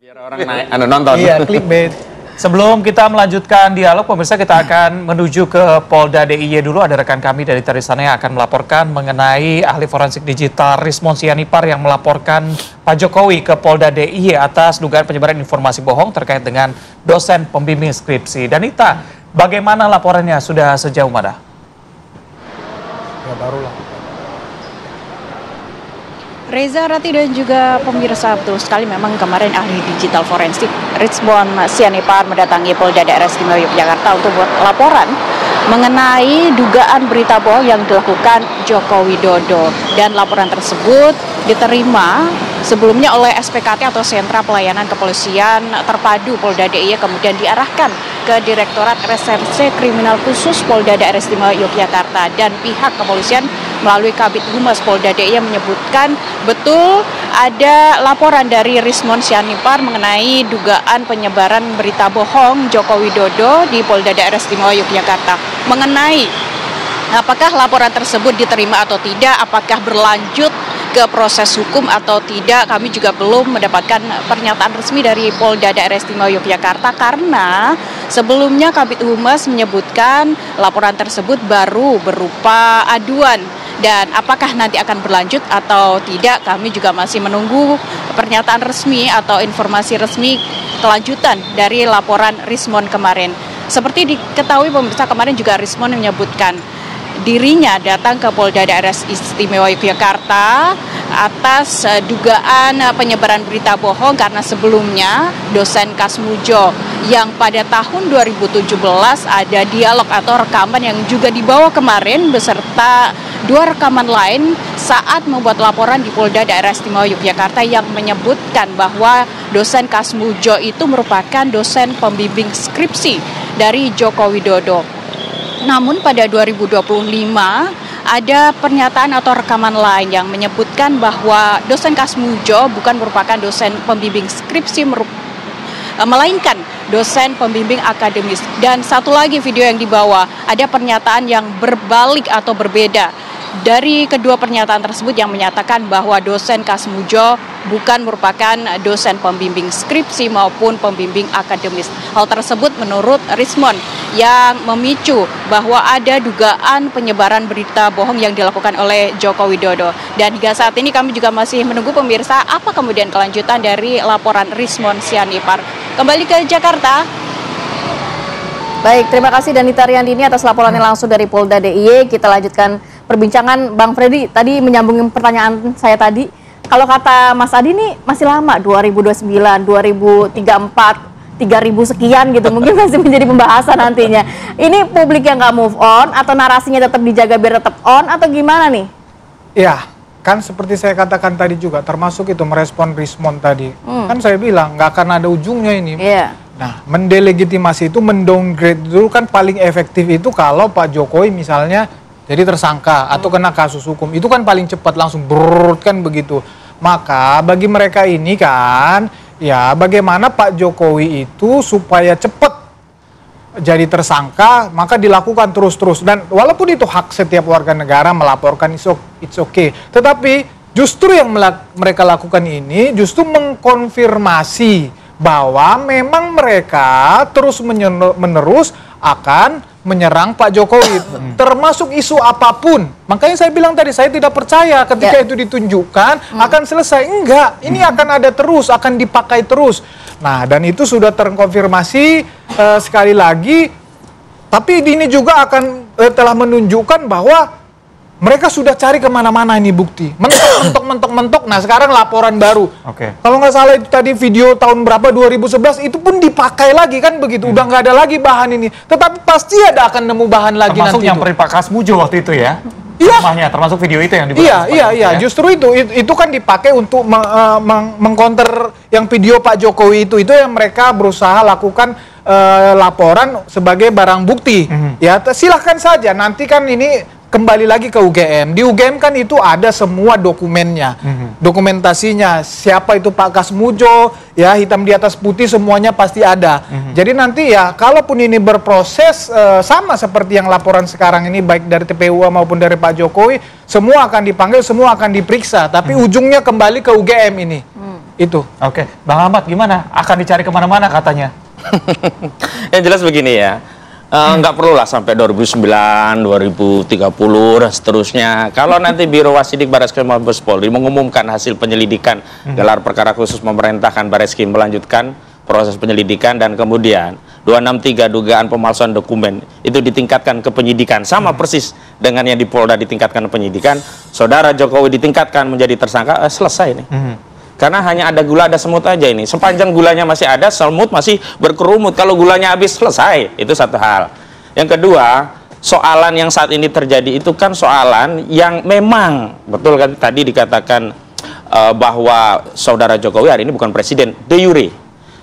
Biar orang naik, nonton. Iya, clickbait. Sebelum kita melanjutkan dialog, pemirsa, kita akan menuju ke Polda DIY dulu. Ada rekan kami dari sana yang akan melaporkan mengenai ahli forensik digital Rismon Sianipar yang melaporkan Pak Jokowi ke Polda DIY atas dugaan penyebaran informasi bohong terkait dengan dosen pembimbing skripsi. Danita, bagaimana laporannya sudah sejauh mana? Ya barulah. Reza, Rati, dan juga pemirsa, betul sekali memang kemarin ahli digital forensik Rismon Sianipar mendatangi Polda Daerah Istimewa Yogyakarta untuk buat laporan mengenai dugaan berita bohong yang dilakukan Joko Widodo. Dan laporan tersebut diterima sebelumnya oleh SPKT atau Sentra Pelayanan Kepolisian Terpadu Polda DIY, kemudian diarahkan ke Direktorat Reserse Kriminal Khusus Polda Daerah Istimewa Yogyakarta, dan pihak kepolisian melalui Kabid Humas Polda DIY menyebutkan betul ada laporan dari Rismon Sianipar mengenai dugaan penyebaran berita bohong Joko Widodo di Polda Daerah Istimewa Yogyakarta. Mengenai apakah laporan tersebut diterima atau tidak, apakah berlanjut ke proses hukum atau tidak, kami juga belum mendapatkan pernyataan resmi dari Polda Daerah Istimewa Yogyakarta, karena sebelumnya Kabid Humas menyebutkan laporan tersebut baru berupa aduan. Dan apakah nanti akan berlanjut atau tidak, kami juga masih menunggu pernyataan resmi atau informasi resmi kelanjutan dari laporan Rismon kemarin. Seperti diketahui pemirsa, kemarin juga Rismon menyebutkan dirinya datang ke Polda Daerah Istimewa Yogyakarta atas dugaan penyebaran berita bohong karena sebelumnya dosen Kasmujo yang pada tahun 2017 ada dialog atau rekaman yang juga dibawa kemarin beserta 2 rekaman lain saat membuat laporan di Polda Daerah Istimewa Yogyakarta yang menyebutkan bahwa dosen Kasmujo itu merupakan dosen pembimbing skripsi dari Joko Widodo. Namun pada 2025 ada pernyataan atau rekaman lain yang menyebutkan bahwa dosen Kasmujo bukan merupakan dosen pembimbing skripsi, melainkan dosen pembimbing akademis. Dan satu lagi video yang dibawa, ada pernyataan yang berbalik atau berbeda dari kedua pernyataan tersebut yang menyatakan bahwa dosen Kasmujo bukan merupakan dosen pembimbing skripsi maupun pembimbing akademis. Hal tersebut menurut Rismon yang memicu bahwa ada dugaan penyebaran berita bohong yang dilakukan oleh Joko Widodo. Dan hingga saat ini kami juga masih menunggu pemirsa apa kemudian kelanjutan dari laporan Rismon Sianipar. Kembali ke Jakarta. Baik, terima kasih Danita Riyandini atas laporannya langsung dari Polda DIY. Kita lanjutkan perbincangan. Bang Freddy, tadi menyambungin pertanyaan saya tadi. Kalau kata Mas Adi nih masih lama, 2029, 2034, 3000 sekian gitu. Mungkin masih menjadi pembahasan nantinya. Ini publik yang nggak move on atau narasinya tetap dijaga biar tetap on atau gimana nih? Ya, kan seperti saya katakan tadi juga, termasuk itu merespon Rismon tadi. Kan saya bilang nggak akan ada ujungnya ini. Nah, mendelegitimasi itu, mendowngrade dulu kan paling efektif itu kalau Pak Jokowi misalnya jadi tersangka atau kena kasus hukum. Itu kan paling cepat langsung brrrr kan begitu. Maka bagi mereka ini kan, ya bagaimana Pak Jokowi itu supaya cepat jadi tersangka, maka dilakukan terus-terus. Dan walaupun itu hak setiap warga negara melaporkan, it's okay. Tetapi justru yang mereka lakukan ini justru mengkonfirmasi bahwa memang mereka terus-menerus akan menyerang Pak Jokowi, termasuk isu apapun. Makanya saya bilang tadi, saya tidak percaya ketika itu ditunjukkan akan selesai. Enggak, ini akan ada terus, akan dipakai terus. Nah, dan itu sudah terkonfirmasi sekali lagi. Tapi ini juga akan telah menunjukkan bahwa mereka sudah cari kemana-mana ini bukti. Mentok. Nah, sekarang laporan baru. Kalau nggak salah itu tadi video tahun berapa, 2011, itu pun dipakai lagi kan begitu. Udah nggak ada lagi bahan ini. Tetapi pasti ada akan nemu bahan lagi termasuk nanti. Termasuk yang Pak Kasmujo waktu itu ya? Iya. Rumahnya, termasuk video itu yang dibahas. Iya. Justru itu kan dipakai untuk mengcounter yang video Pak Jokowi itu yang mereka berusaha lakukan laporan sebagai barang bukti. Ya, silahkan saja. Nanti kan ini kembali lagi ke UGM. Di UGM kan itu ada semua dokumennya, dokumentasinya. Siapa itu Pak Kasmujo, ya hitam di atas putih semuanya pasti ada. Jadi nanti ya, kalaupun ini berproses sama seperti yang laporan sekarang ini, baik dari TPU maupun dari Pak Jokowi, semua akan dipanggil, semua akan diperiksa. Tapi ujungnya kembali ke UGM ini. Itu. Oke, Bang Ahmad gimana? Akan dicari kemana-mana katanya? Yang jelas begini ya, nggak perlu lah sampai 2009, 2030 dan seterusnya. Kalau nanti Biro Wasidik Barreskrim Mabes Polri mengumumkan hasil penyelidikan gelar perkara khusus memerintahkan Barreskrim melanjutkan proses penyelidikan dan kemudian 263 dugaan pemalsuan dokumen itu ditingkatkan ke penyidikan sama persis dengan yang di Polda ditingkatkan ke penyidikan, saudara Jokowi ditingkatkan menjadi tersangka, selesai nih. Karena hanya ada gula ada semut aja ini. Sepanjang gulanya masih ada, semut masih berkerumut. Kalau gulanya habis, selesai. Itu satu hal. Yang kedua, soalan yang saat ini terjadi itu kan soalan yang memang betul kan tadi dikatakan bahwa saudara Jokowi hari ini bukan presiden de jure.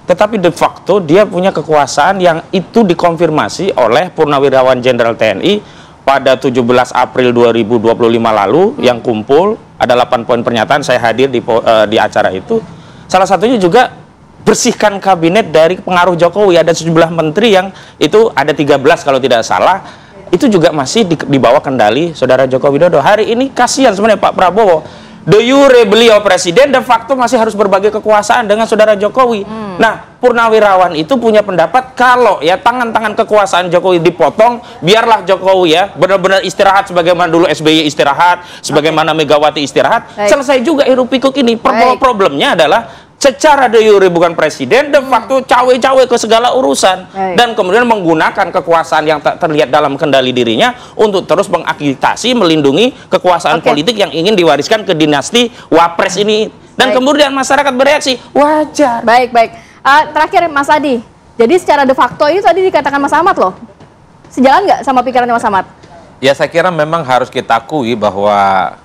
Tetapi de facto dia punya kekuasaan yang itu dikonfirmasi oleh Purnawirawan Jenderal TNI pada 17 April 2025 lalu yang kumpul, ada 8 poin pernyataan, saya hadir di acara itu. Salah satunya juga bersihkan kabinet dari pengaruh Jokowi, ada sejumlah menteri yang itu ada 13 kalau tidak salah, itu juga masih di bawah kendali saudara Joko Widodo. Hari ini kasihan sebenarnya Pak Prabowo. De jure beliau presiden, de facto masih harus berbagi kekuasaan dengan saudara Jokowi. Nah, Purnawirawan itu punya pendapat kalau ya tangan-tangan kekuasaan Jokowi dipotong, biarlah Jokowi ya benar-benar istirahat sebagaimana dulu SBY istirahat, sebagaimana Megawati istirahat. Selesai juga hiruk pikuk ini. Problemnya adalah secara de jure bukan presiden, de facto cawe-cawe ke segala urusan. Dan kemudian menggunakan kekuasaan yang tak terlihat dalam kendali dirinya untuk terus mengagitasi, melindungi kekuasaan politik yang ingin diwariskan ke dinasti Wapres ini. Dan kemudian masyarakat bereaksi, wajar. Baik. Terakhir Mas Adi, jadi secara de facto itu tadi dikatakan Mas Ahmad loh. Sejalan nggak sama pikirannya Mas Ahmad? Ya saya kira memang harus kita akui bahwa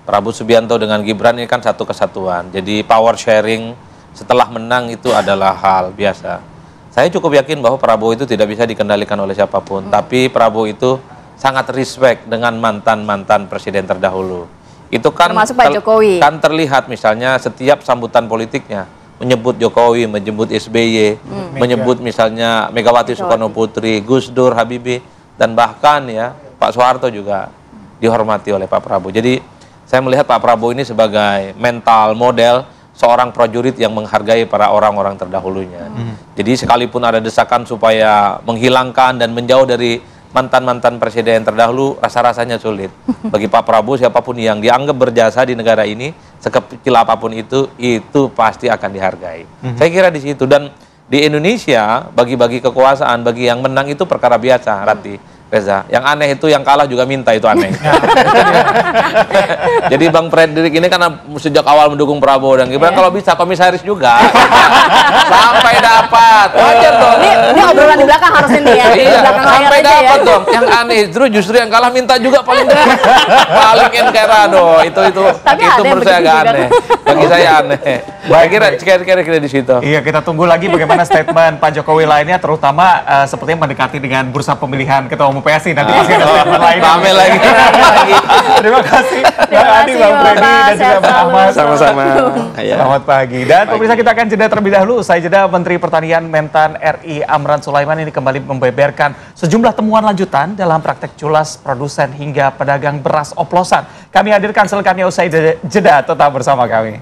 Prabowo Subianto dengan Gibran ini kan satu kesatuan. Jadi power sharing setelah menang itu adalah hal biasa. Saya cukup yakin bahwa Prabowo itu tidak bisa dikendalikan oleh siapapun. Tapi Prabowo itu sangat respect dengan mantan-mantan presiden terdahulu. Itu kan termasuk Pak Jokowi. Kan terlihat misalnya setiap sambutan politiknya menyebut Jokowi, menyebut SBY, menyebut misalnya Megawati Soekarno Putri, Gus Dur, Habibie, dan bahkan ya Pak Soeharto juga dihormati oleh Pak Prabowo. Jadi saya melihat Pak Prabowo ini sebagai mental model seorang prajurit yang menghargai para orang-orang terdahulunya. Jadi sekalipun ada desakan supaya menghilangkan dan menjauh dari mantan-mantan presiden terdahulu, rasa-rasanya sulit. Bagi Pak Prabowo, siapapun yang dianggap berjasa di negara ini, sekecil apapun itu pasti akan dihargai. Saya kira di situ. Dan di Indonesia, bagi-bagi kekuasaan, bagi yang menang itu perkara biasa, Rati. Reza, yang aneh itu yang kalah juga minta, itu aneh. Jadi Bang Fredrik ini kan sejak awal mendukung Prabowo dan Gibran, kalau bisa komisaris juga. Sampai dapat. Wajar dong. Ini obrolan di belakang harus ini ya. Sampai dapat dong. Yang aneh justru yang kalah minta juga paling dekat. Paling enkerado. Itu menurut saya agak aneh. Bagi saya aneh. Kira-kira di situ. Iya, kita tunggu lagi bagaimana statement Pak Jokowi lainnya, terutama sepertinya mendekati dengan bursa pemilihan Ketua Umum PSI. Nanti pasti ada statement lain. Rame lagi. Terima kasih Bang Adi, Bang Freddy, dan juga Bang Ahmad. Sama-sama. Selamat pagi. Dan pemirsa, kita akan jeda terlebih dahulu. Usai jeda, Menteri Pertanian Mentan RI Amran Sulaiman ini kembali membeberkan sejumlah temuan lanjutan dalam praktek culas produsen hingga pedagang beras oplosan. Kami hadirkan selengkapnya usai jeda. Tetap bersama kami.